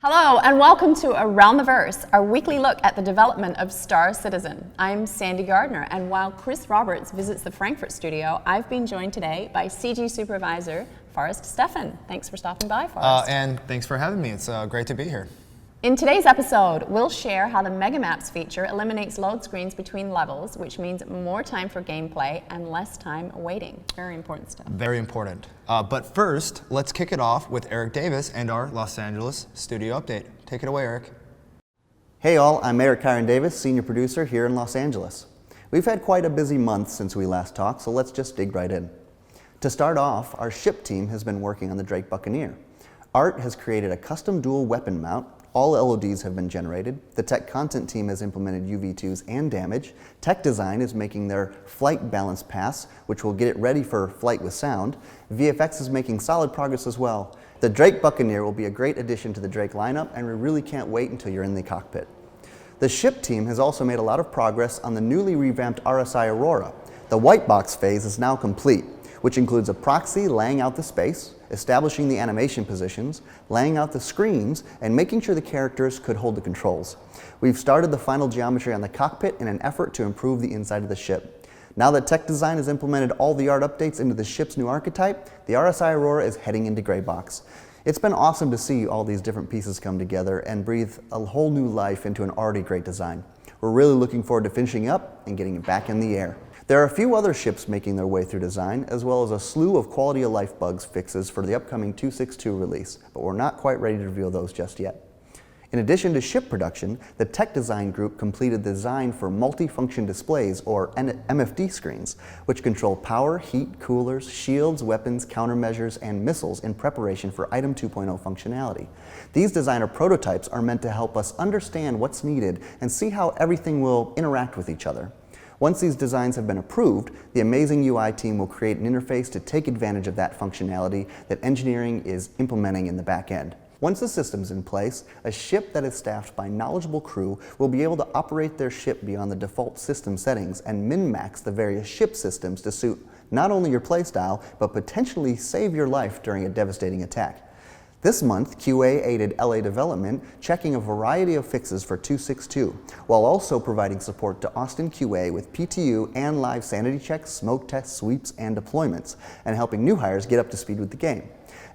Hello and welcome to Around the Verse, our weekly look at the development of Star Citizen. I'm Sandy Gardner, and while Chris Roberts visits the Frankfurt studio, I've been joined today by CG Supervisor Forrest Steffen. Thanks for stopping by, Forrest. And thanks for having me. It's great to be here. In today's episode, we'll share how the Megamaps feature eliminates load screens between levels, which means more time for gameplay and less time waiting. Very important stuff. Very important. But first, let's kick it off with Eric Davis and our Los Angeles studio update. Take it away, Eric. Hey all, I'm Eric Kyron Davis, Senior Producer here in Los Angeles. We've had quite a busy month since we last talked, so let's just dig right in. To start off, our ship team has been working on the Drake Buccaneer. Art has created a custom dual weapon mount. All LODs have been generated. The tech content team has implemented UV2s and damage. Tech design is making their flight balance pass, which will get it ready for flight with sound. VFX is making solid progress as well. The Drake Buccaneer will be a great addition to the Drake lineup, and we really can't wait until you're in the cockpit. The ship team has also made a lot of progress on the newly revamped RSI Aurora. The white box phase is now complete, which includes a proxy laying out the space, establishing the animation positions, laying out the screens, and making sure the characters could hold the controls. We've started the final geometry on the cockpit in an effort to improve the inside of the ship. Now that tech design has implemented all the art updates into the ship's new archetype, the RSI Aurora is heading into gray box. It's been awesome to see all these different pieces come together and breathe a whole new life into an already great design. We're really looking forward to finishing up and getting it back in the air. There are a few other ships making their way through design, as well as a slew of quality of life bugs fixes for the upcoming 2.6.2 release, but we're not quite ready to reveal those just yet. In addition to ship production, the tech design group completed the design for multi-function displays, or MFD screens, which control power, heat, coolers, shields, weapons, countermeasures, and missiles in preparation for Item 2.0 functionality. These designer prototypes are meant to help us understand what's needed and see how everything will interact with each other. Once these designs have been approved, the amazing UI team will create an interface to take advantage of that functionality that engineering is implementing in the back end. Once the system's in place, a ship that is staffed by knowledgeable crew will be able to operate their ship beyond the default system settings and min-max the various ship systems to suit not only your playstyle, but potentially save your life during a devastating attack. This month, QA aided LA development, checking a variety of fixes for 2.6.2, while also providing support to Austin QA with PTU and live sanity checks, smoke tests, sweeps, and deployments, and helping new hires get up to speed with the game.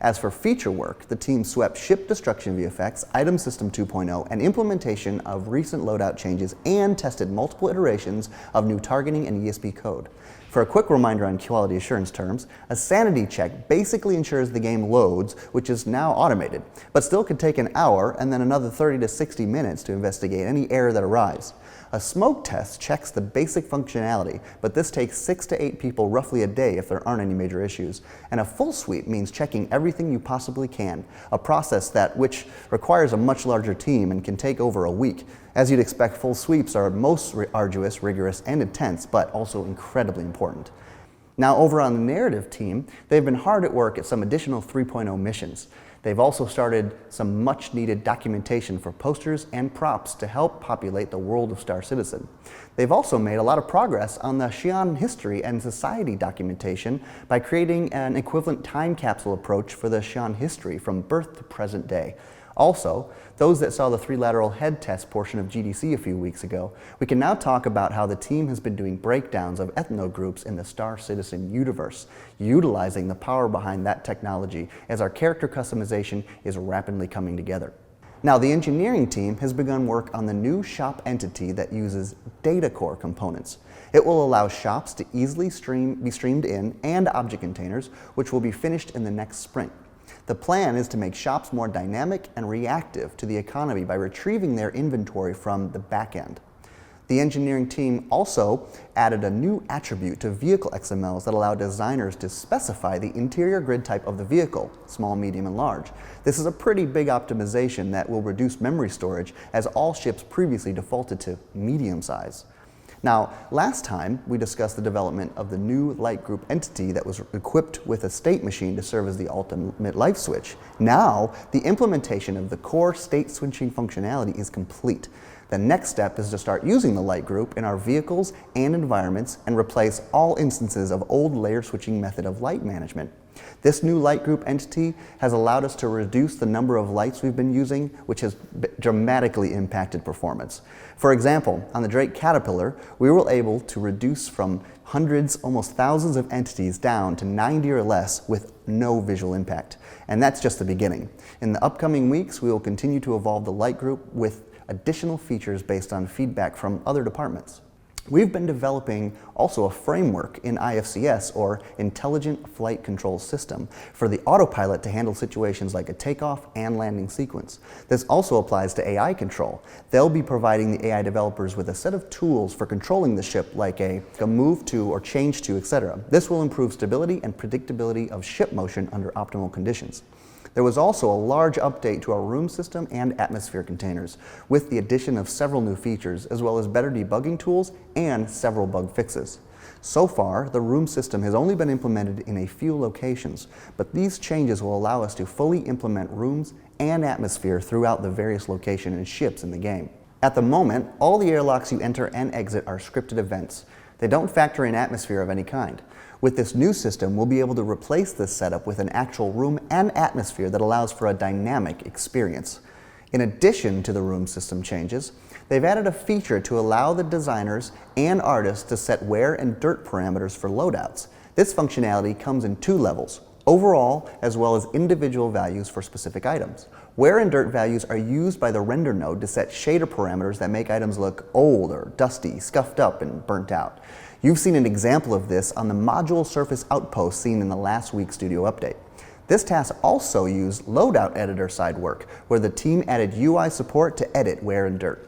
As for feature work, the team swept ship destruction VFX, item system 2.0, and implementation of recent loadout changes, and tested multiple iterations of new targeting and ESP code. For a quick reminder on quality assurance terms, a sanity check basically ensures the game loads, which is now automated, but still could take an hour and then another 30 to 60 minutes to investigate any error that arrives. A smoke test checks the basic functionality, but this takes 6 to 8 people roughly a day if there aren't any major issues. And a full sweep means checking everything you possibly can, a process which requires a much larger team and can take over a week. As you'd expect, full sweeps are most arduous, rigorous, and intense, but also incredibly important. Now over on the narrative team, they've been hard at work at some additional 3.0 missions. They've also started some much needed documentation for posters and props to help populate the world of Star Citizen. They've also made a lot of progress on the Xi'an history and society documentation by creating an equivalent time capsule approach for the Xi'an history from birth to present day. Also, those that saw the 3-lateral head test portion of GDC a few weeks ago, we can now talk about how the team has been doing breakdowns of ethno groups in the Star Citizen universe, utilizing the power behind that technology as our character customization is rapidly coming together. Now, the engineering team has begun work on the new shop entity that uses data core components. It will allow shops to easily be streamed in and object containers, which will be finished in the next sprint. The plan is to make shops more dynamic and reactive to the economy by retrieving their inventory from the back end. The engineering team also added a new attribute to vehicle XMLs that allow designers to specify the interior grid type of the vehicle, small, medium, and large. This is a pretty big optimization that will reduce memory storage, as all ships previously defaulted to medium size. Now, last time we discussed the development of the new light group entity that was equipped with a state machine to serve as the ultimate light switch. Now, the implementation of the core state switching functionality is complete. The next step is to start using the light group in our vehicles and environments and replace all instances of old layer switching method of light management. This new light group entity has allowed us to reduce the number of lights we've been using, which has dramatically impacted performance. For example, on the Drake Caterpillar, we were able to reduce from hundreds, almost thousands of entities down to 90 or less with no visual impact. And that's just the beginning. In the upcoming weeks, we will continue to evolve the light group with additional features based on feedback from other departments. We've been developing also a framework in IFCS, or Intelligent Flight Control System, for the autopilot to handle situations like a takeoff and landing sequence. This also applies to AI control. They'll be providing the AI developers with a set of tools for controlling the ship, like a move to or change to, etc. This will improve stability and predictability of ship motion under optimal conditions. There was also a large update to our room system and atmosphere containers, with the addition of several new features, as well as better debugging tools and several bug fixes. So far, the room system has only been implemented in a few locations, but these changes will allow us to fully implement rooms and atmosphere throughout the various locations and ships in the game. At the moment, all the airlocks you enter and exit are scripted events. They don't factor in atmosphere of any kind. With this new system, we'll be able to replace this setup with an actual room and atmosphere that allows for a dynamic experience. In addition to the room system changes, they've added a feature to allow the designers and artists to set wear and dirt parameters for loadouts. This functionality comes in 2 levels, overall as well as individual values for specific items. Wear and dirt values are used by the render node to set shader parameters that make items look old or dusty, scuffed up, and burnt out. You've seen an example of this on the module surface outpost seen in the last week's studio update. This task also used loadout editor side work, where the team added UI support to edit wear and dirt.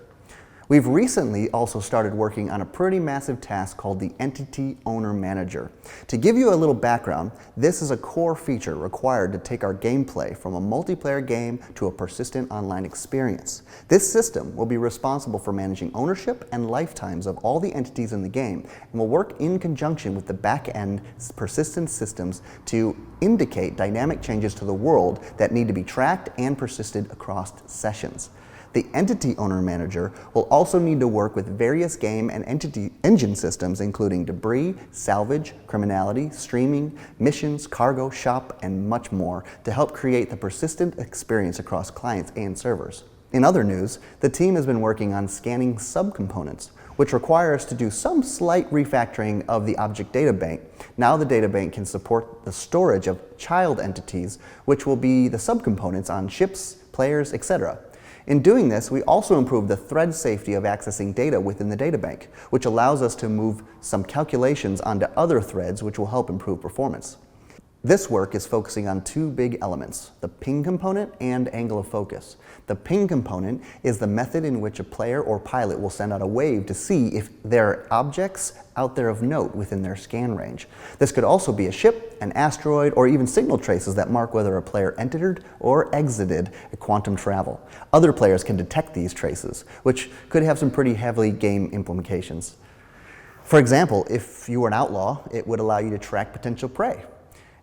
We've recently also started working on a pretty massive task called the Entity Owner Manager. To give you a little background, this is a core feature required to take our gameplay from a multiplayer game to a persistent online experience. This system will be responsible for managing ownership and lifetimes of all the entities in the game, and will work in conjunction with the back-end persistent systems to indicate dynamic changes to the world that need to be tracked and persisted across sessions. The Entity Owner Manager will also need to work with various game and entity engine systems, including debris, salvage, criminality, streaming, missions, cargo, shop, and much more, to help create the persistent experience across clients and servers. In other news, the team has been working on scanning subcomponents, which require us to do some slight refactoring of the object data bank. Now the data bank can support the storage of child entities, which will be the subcomponents on ships, players, etc. In doing this, we also improve the thread safety of accessing data within the databank, which allows us to move some calculations onto other threads, which will help improve performance. This work is focusing on 2 big elements, the ping component and angle of focus. The ping component is the method in which a player or pilot will send out a wave to see if there are objects out there of note within their scan range. This could also be a ship, an asteroid, or even signal traces that mark whether a player entered or exited a quantum travel. Other players can detect these traces, which could have some pretty heavy game implications. For example, if you were an outlaw, it would allow you to track potential prey.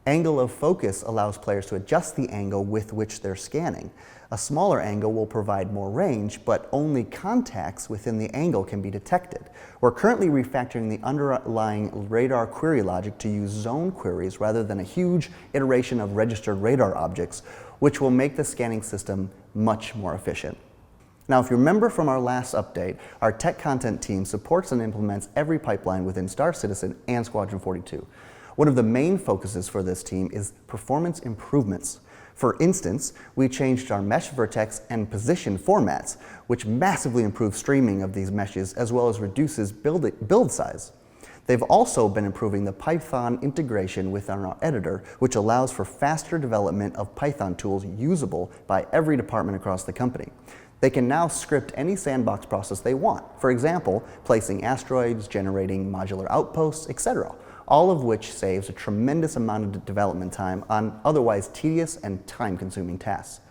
Angle of focus allows players to adjust the angle with which they're scanning. A smaller angle will provide more range, but only contacts within the angle can be detected. We're currently refactoring the underlying radar query logic to use zone queries rather than a huge iteration of registered radar objects, which will make the scanning system much more efficient. Now, if you remember from our last update, our tech content team supports and implements every pipeline within Star Citizen and Squadron 42. One of the main focuses for this team is performance improvements. For instance, we changed our mesh vertex and position formats, which massively improves streaming of these meshes as well as reduces build size. They've also been improving the Python integration within our editor, which allows for faster development of Python tools usable by every department across the company. They can now script any sandbox process they want. For example, placing asteroids, generating modular outposts, etc., all of which saves a tremendous amount of development time on otherwise tedious and time-consuming tasks.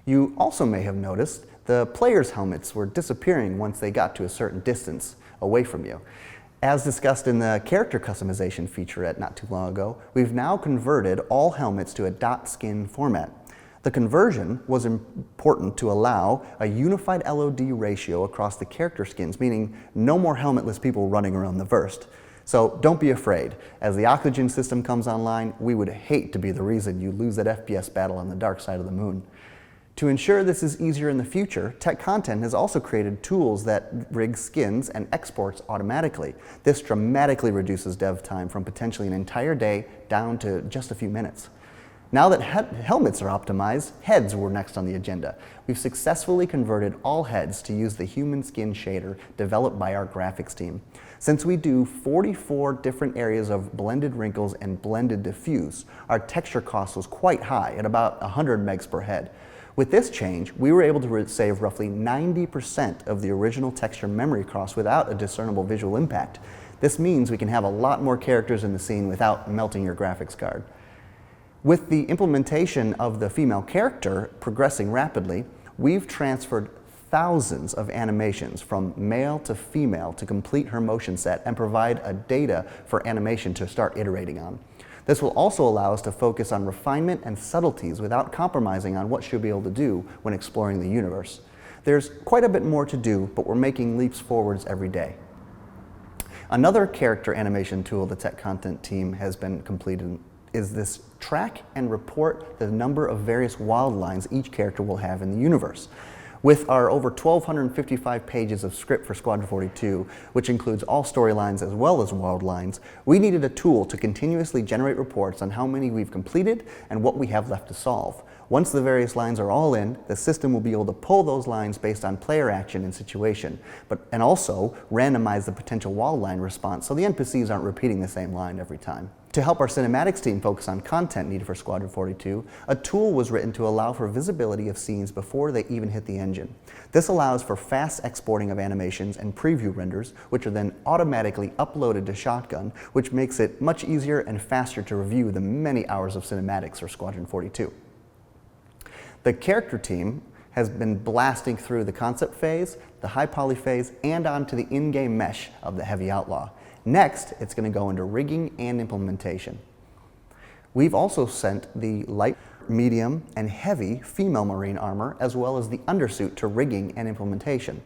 You also may have noticed the players' helmets were disappearing once they got to a certain distance away from you. As discussed in the character customization featurette not too long ago, we've now converted all helmets to a .skin format. The conversion was important to allow a unified LOD ratio across the character skins, meaning no more helmetless people running around the verse. So don't be afraid. As the oxygen system comes online, we would hate to be the reason you lose that FPS battle on the dark side of the moon. To ensure this is easier in the future, Tech Content has also created tools that rig skins and exports automatically. This dramatically reduces dev time from potentially an entire day down to just a few minutes. Now that helmets are optimized, heads were next on the agenda. We've successfully converted all heads to use the human skin shader developed by our graphics team. Since we do 44 different areas of blended wrinkles and blended diffuse, our texture cost was quite high at about 100 megs per head. With this change, we were able to save roughly 90% of the original texture memory cost without a discernible visual impact. This means we can have a lot more characters in the scene without melting your graphics card. With the implementation of the female character progressing rapidly, we've transferred thousands of animations from male to female to complete her motion set and provide a data for animation to start iterating on. This will also allow us to focus on refinement and subtleties without compromising on what she'll be able to do when exploring the universe. There's quite a bit more to do, but we're making leaps forwards every day. Another character animation tool the Tech Content team has been completed is this track and report the number of various wild lines each character will have in the universe. With our over 1,255 pages of script for Squadron 42, which includes all storylines as well as wild lines, we needed a tool to continuously generate reports on how many we've completed and what we have left to solve. Once the various lines are all in, the system will be able to pull those lines based on player action and situation, and also randomize the potential wild line response so the NPCs aren't repeating the same line every time. To help our cinematics team focus on content needed for Squadron 42, a tool was written to allow for visibility of scenes before they even hit the engine. This allows for fast exporting of animations and preview renders, which are then automatically uploaded to Shotgun, which makes it much easier and faster to review the many hours of cinematics for Squadron 42. The character team has been blasting through the concept phase, the high poly phase, and onto the in-game mesh of the Heavy Outlaw. Next, it's going to go into rigging and implementation. We've also sent the light, medium, and heavy female marine armor, as well as the undersuit to rigging and implementation.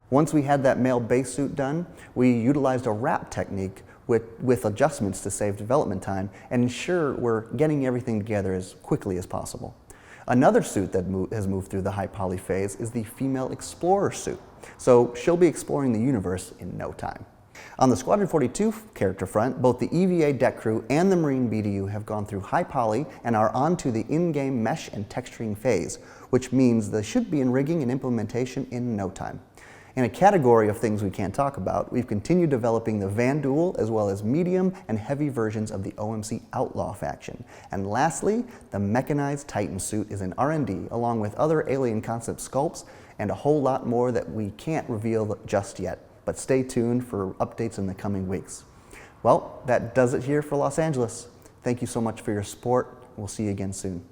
Once we had that male base suit done, we utilized a wrap technique with adjustments to save development time and ensure we're getting everything together as quickly as possible. Another suit that has moved through the high poly phase is the female explorer suit. So she'll be exploring the universe in no time. On the Squadron 42 character front, both the EVA deck crew and the Marine BDU have gone through high poly and are onto the in-game mesh and texturing phase, which means they should be in rigging and implementation in no time. In a category of things we can't talk about, we've continued developing the Vanduul as well as medium and heavy versions of the OMC Outlaw faction. And lastly, the mechanized Titan suit is in R&D along with other alien concept sculpts and a whole lot more that we can't reveal just yet. But stay tuned for updates in the coming weeks. Well, that does it here for Los Angeles. Thank you so much for your support. We'll see you again soon.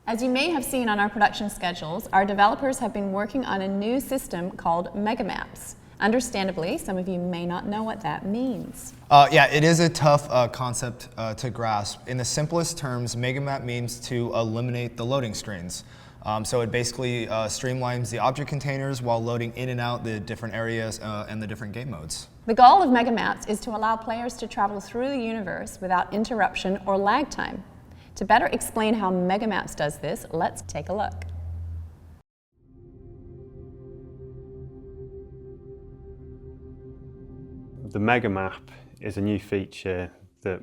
As you may have seen on our production schedules, our developers have been working on a new system called Megamaps. Understandably, some of you may not know what that means. Yeah, it is a tough concept to grasp. In the simplest terms, Megamap means to eliminate the loading screens. So it basically streamlines the object containers while loading in and out the different areas and the different game modes. The goal of Megamaps is to allow players to travel through the universe without interruption or lag time. To better explain how Megamaps does this, let's take a look. The Megamap is a new feature that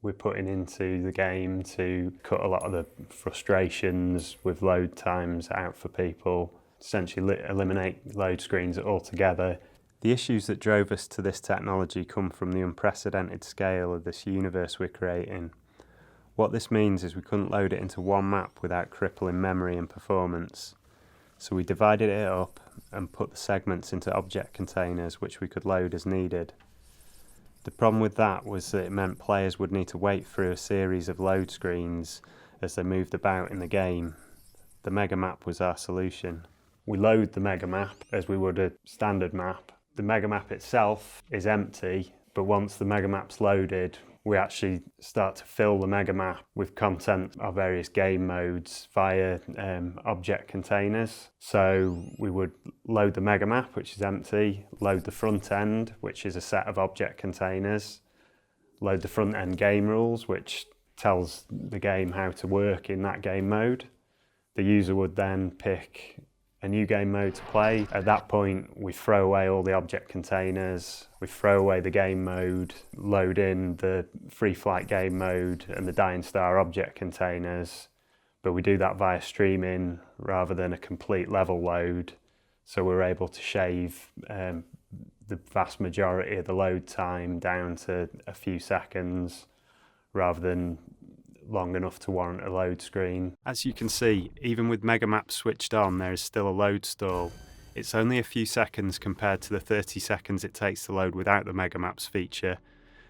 we're putting into the game to cut a lot of the frustrations with load times out for people, essentially eliminate load screens altogether. The issues that drove us to this technology come from the unprecedented scale of this universe we're creating. What this means is we couldn't load it into one map without crippling memory and performance. So we divided it up and put the segments into object containers which we could load as needed. The problem with that was that it meant players would need to wait through a series of load screens as they moved about in the game. The Megamap was our solution. We load the Megamap as we would a standard map. The Megamap itself is empty, but once the Megamap's loaded, we actually start to fill the mega map with content of various game modes via object containers. So we would load the mega map, which is empty, load the front end, which is a set of object containers, load the front end game rules, which tells the game how to work in that game mode. The user would then pick a new game mode to play. At that point, we throw away all the object containers, we throw away the game mode, load in the free flight game mode and the Dying Star object containers, but we do that via streaming rather than a complete level load. So we're able to shave the vast majority of the load time down to a few seconds rather than long enough to warrant a load screen. As you can see, even with Megamap switched on, there is still a load stall. It's only a few seconds compared to the 30 seconds it takes to load without the Megamaps feature,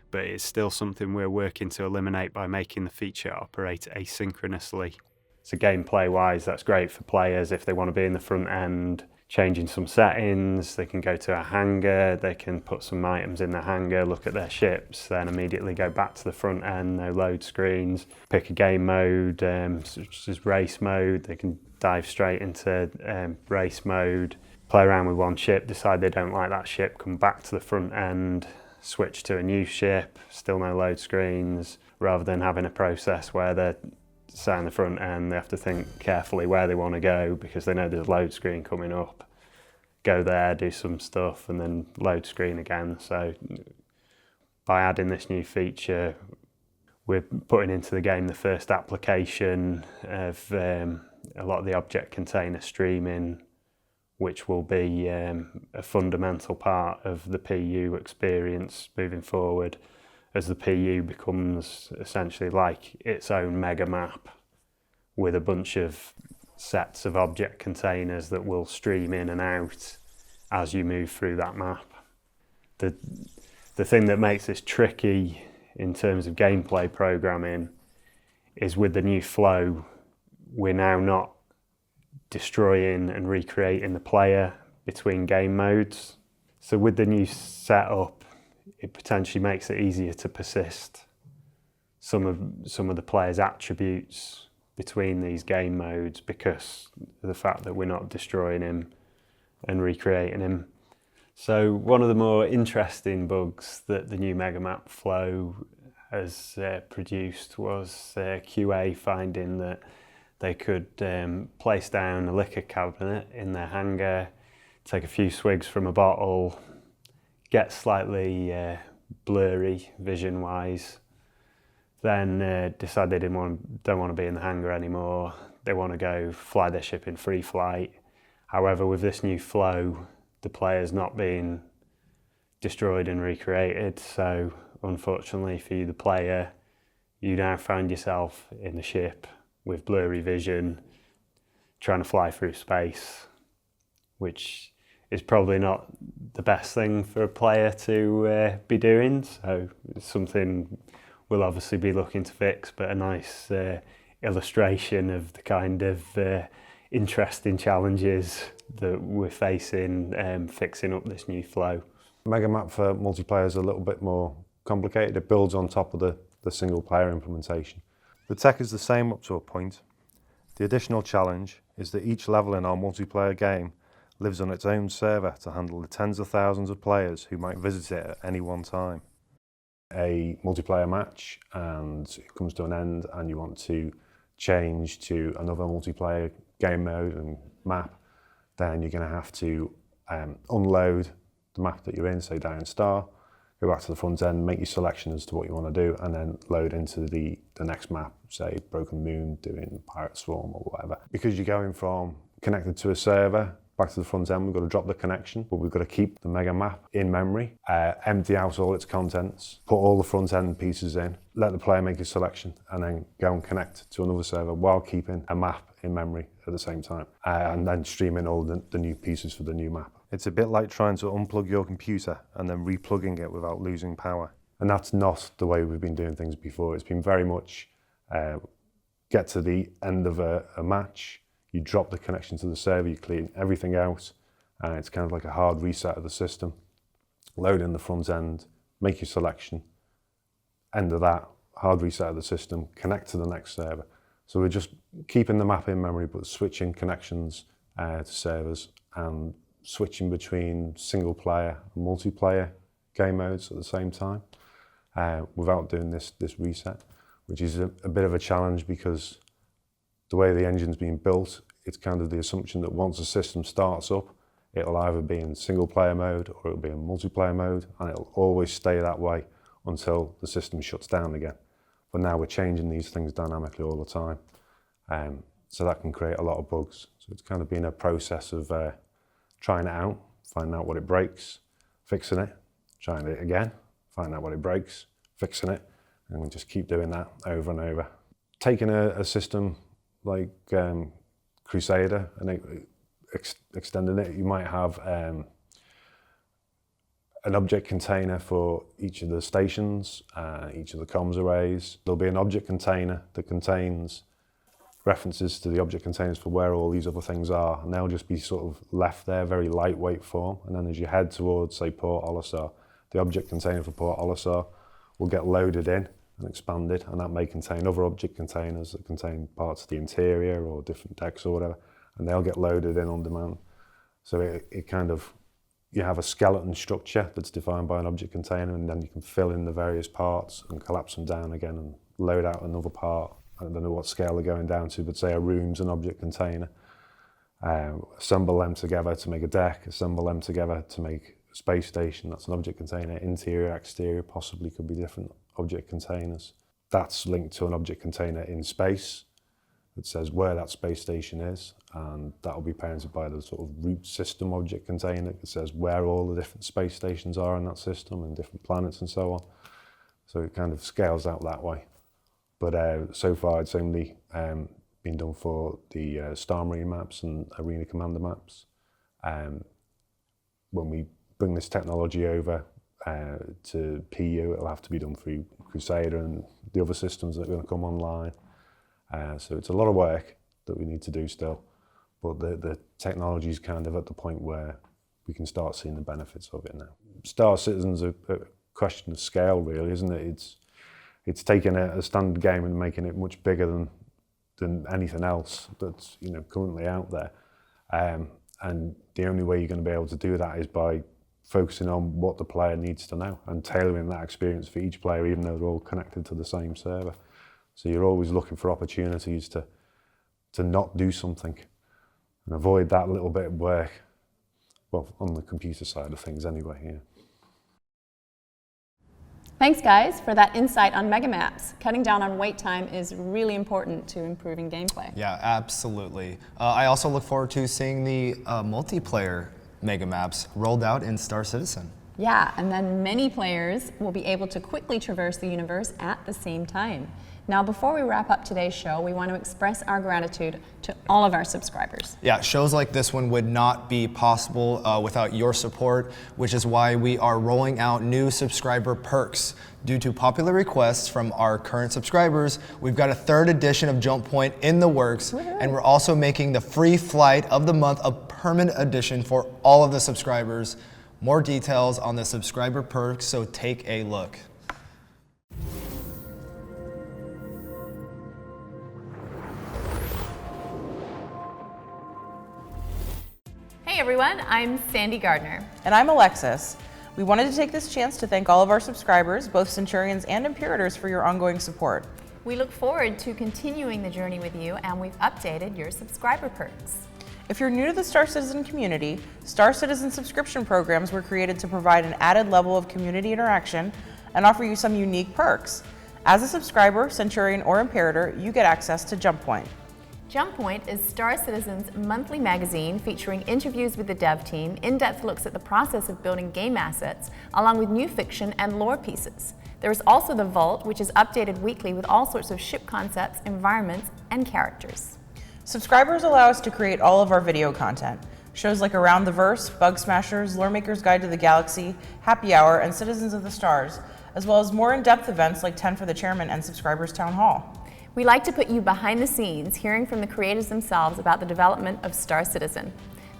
but it's still something we're working to eliminate by making the feature operate asynchronously. So gameplay wise, that's great for players if they want to be in the front end, changing some settings. They can go to a hangar, they can put some items in the hangar, look at their ships, then immediately go back to the front end, no load screens, pick a game mode, such as race mode. They can dive straight into race mode, play around with one ship, decide they don't like that ship, come back to the front end, switch to a new ship, still no load screens, rather than having a process where they're sat in the front end, they have to think carefully where they want to go because they know there's a load screen coming up. Go there, do some stuff, and then load screen again. So by adding this new feature, we're putting into the game the first application of a lot of the object container streaming, which will be a fundamental part of the PU experience moving forward, as the PU becomes essentially like its own mega map with a bunch of sets of object containers that will stream in and out as you move through that map. The thing that makes this tricky in terms of gameplay programming is with the new flow, we're now not destroying and recreating the player between game modes. So with the new setup, it potentially makes it easier to persist some of the player's attributes between these game modes because of the fact that we're not destroying him and recreating him. So one of the more interesting bugs that the new Megamap flow has produced was QA finding that they could place down a liquor cabinet in their hangar, take a few swigs from a bottle, get slightly blurry vision-wise, then decide they don't want to be in the hangar anymore. They want to go fly their ship in free flight. However, with this new flow, the player's not being destroyed and recreated. So unfortunately for you, the player, you now find yourself in the ship with blurry vision, trying to fly through space, which is probably not the best thing for a player to be doing. So it's something we'll obviously be looking to fix, but a nice illustration of the kind of interesting challenges that we're facing fixing up this new flow. Megamap for multiplayer is a little bit more complicated. It builds on top of the single player implementation. The tech is the same up to a point. The additional challenge is that each level in our multiplayer game lives on its own server to handle the tens of thousands of players who might visit it at any one time. A multiplayer match and it comes to an end and you want to change to another multiplayer game mode and map, then you're going to have to unload the map that you're in, say Dying Star, go back to the front end, make your selection as to what you want to do, and then load into the next map, say Broken Moon, doing Pirate Swarm or whatever. Because you're going from connected to a server back to the front end, we've got to drop the connection, but we've got to keep the mega map in memory, empty out all its contents, put all the front end pieces in, let the player make a selection, and then go and connect to another server while keeping a map in memory at the same time, and then stream in all the new pieces for the new map. It's a bit like trying to unplug your computer and then replugging it without losing power. And that's not the way we've been doing things before. It's been very much get to the end of a match, you drop the connection to the server, you clean everything out, and it's kind of like a hard reset of the system. Load in the front end, make your selection, end of that, hard reset of the system, connect to the next server. So we're just keeping the map in memory, but switching connections to servers and switching between single player and multiplayer game modes at the same time without doing this reset, which is a bit of a challenge because the way the engine's being built, it's kind of the assumption that once a system starts up, it'll either be in single player mode or it'll be in multiplayer mode, and it'll always stay that way until the system shuts down again. But now we're changing these things dynamically all the time. So that can create a lot of bugs. So it's kind of been a process of trying it out, finding out what it breaks, fixing it, trying it again, finding out what it breaks, fixing it, and we just keep doing that over and over. Taking a system like Crusader and extending it, you might have an object container for each of the stations, each of the comms arrays. There'll be an object container that contains references to the object containers for where all these other things are, and they'll just be sort of left there, very lightweight form. And then as you head towards, say, Port Olisar, the object container for Port Olisar will get loaded in and expanded, and that may contain other object containers that contain parts of the interior or different decks or whatever, and they'll get loaded in on demand. So it kind of, you have a skeleton structure that's defined by an object container, and then you can fill in the various parts and collapse them down again and load out another part. I don't know what scale they're going down to, but say a room's an object container. Assemble them together to make a deck, assemble them together to make a space station, that's an object container. Interior, exterior, possibly could be different object containers. That's linked to an object container in space that says where that space station is, and that'll be parented by the sort of root system object container that says where all the different space stations are in that system and different planets and so on. So it kind of scales out that way. But so far it's only been done for the Star Marine maps and Arena Commander maps. When we bring this technology over to PU, it'll have to be done through Crusader and the other systems that are going to come online. So it's a lot of work that we need to do still, but the technology is kind of at the point where we can start seeing the benefits of it now. Star Citizen's a question of scale, really, isn't it? It's taking a standard game and making it much bigger than anything else that's currently out there. And the only way you're going to be able to do that is by focusing on what the player needs to know and tailoring that experience for each player, even though they're all connected to the same server. So you're always looking for opportunities to not do something and avoid that little bit of work, well, on the computer side of things anyway, yeah. Thanks, guys, for that insight on Megamaps. Cutting down on wait time is really important to improving gameplay. Yeah, absolutely. I also look forward to seeing the multiplayer Megamaps rolled out in Star Citizen. Yeah, and then many players will be able to quickly traverse the universe at the same time. Now, before we wrap up today's show, we want to express our gratitude to all of our subscribers. Yeah, shows like this one would not be possible without your support, which is why we are rolling out new subscriber perks. Due to popular requests from our current subscribers, we've got a 3rd edition of Jump Point in the works, and we're also making the free flight of the month a permanent edition for all of the subscribers. More details on the subscriber perks, so take a look. Hey everyone, I'm Sandy Gardner. And I'm Alexis. We wanted to take this chance to thank all of our subscribers, both Centurions and Imperators, for your ongoing support. We look forward to continuing the journey with you, and we've updated your subscriber perks. If you're new to the Star Citizen community, Star Citizen subscription programs were created to provide an added level of community interaction and offer you some unique perks. As a subscriber, Centurion, or Imperator, you get access to Jump Point. Jump Point is Star Citizen's monthly magazine featuring interviews with the dev team, in-depth looks at the process of building game assets, along with new fiction and lore pieces. There is also the Vault, which is updated weekly with all sorts of ship concepts, environments, and characters. Subscribers allow us to create all of our video content. Shows like Around the Verse, Bug Smashers, Lore Maker's Guide to the Galaxy, Happy Hour, and Citizens of the Stars, as well as more in-depth events like 10 for the Chairman and Subscribers Town Hall. We like to put you behind the scenes, hearing from the creators themselves about the development of Star Citizen.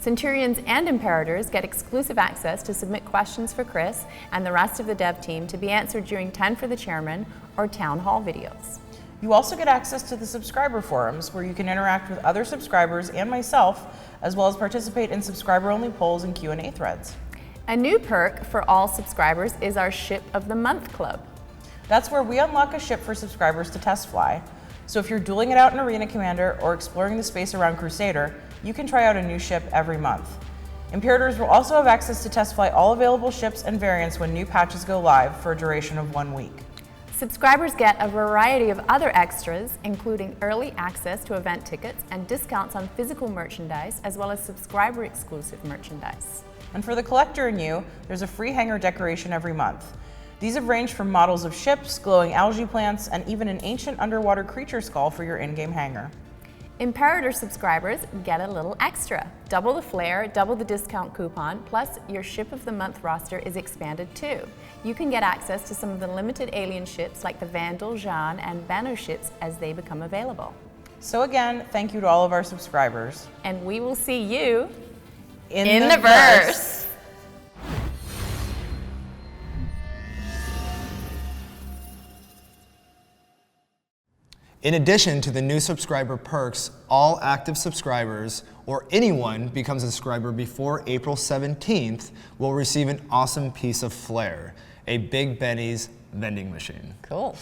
Centurions and Imperators get exclusive access to submit questions for Chris and the rest of the dev team to be answered during 10 for the Chairman or Town Hall videos. You also get access to the subscriber forums where you can interact with other subscribers and myself, as well as participate in subscriber-only polls and Q&A threads. A new perk for all subscribers is our Ship of the Month Club. That's where we unlock a ship for subscribers to test fly. So if you're dueling it out in Arena Commander or exploring the space around Crusader, you can try out a new ship every month. Imperators will also have access to test fly all available ships and variants when new patches go live for a duration of 1 week. Subscribers get a variety of other extras, including early access to event tickets and discounts on physical merchandise, as well as subscriber-exclusive merchandise. And for the collector in you, there's a free hanger decoration every month. These have ranged from models of ships, glowing algae plants, and even an ancient underwater creature skull for your in-game hanger. Imperator subscribers get a little extra. Double the flair, double the discount coupon, plus your Ship of the Month roster is expanded too. You can get access to some of the limited alien ships like the Vandal, Jeanne, and Banner ships as they become available. So again, thank you to all of our subscribers. And we will see you In the verse. In addition to the new subscriber perks, all active subscribers or anyone becomes a subscriber before April 17th will receive an awesome piece of flair, a Big Benny's vending machine. Cool.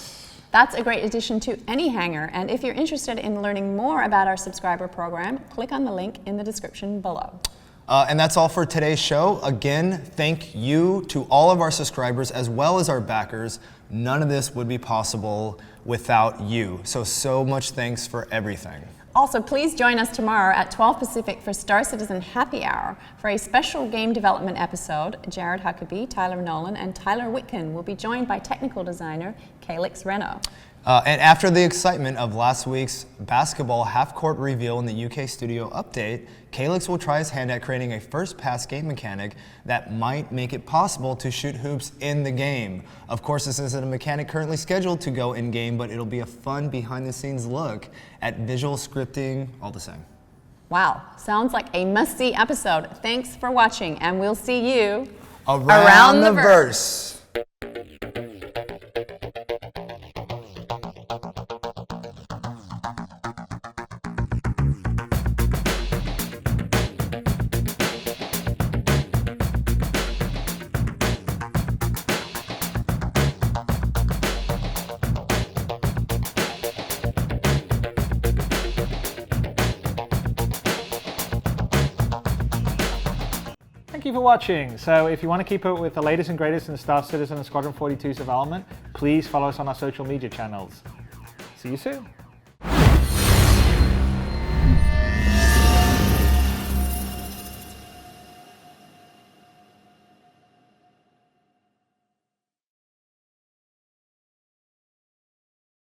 That's a great addition to any hanger, and if you're interested in learning more about our subscriber program, click on the link in the description below. And that's all for today's show. Again, thank you to all of our subscribers as well as our backers. None of this would be possible without you. So much thanks for everything. Also, please join us tomorrow at 12 Pacific for Star Citizen Happy Hour. For a special game development episode, Jared Huckabee, Tyler Nolan, and Tyler Whitkin will be joined by technical designer Calix Reno. And after the excitement of last week's basketball half-court reveal in the UK studio update, Calix will try his hand at creating a first-pass game mechanic that might make it possible to shoot hoops in the game. Of course, this isn't a mechanic currently scheduled to go in-game, but it'll be a fun behind-the-scenes look at visual scripting all the same. Wow, sounds like a must-see episode. Thanks for watching, and we'll see you Around the verse. Thank you for watching. So if you want to keep up with the latest and greatest in Star Citizen and Squadron 42's development, please follow us on our social media channels. See you soon.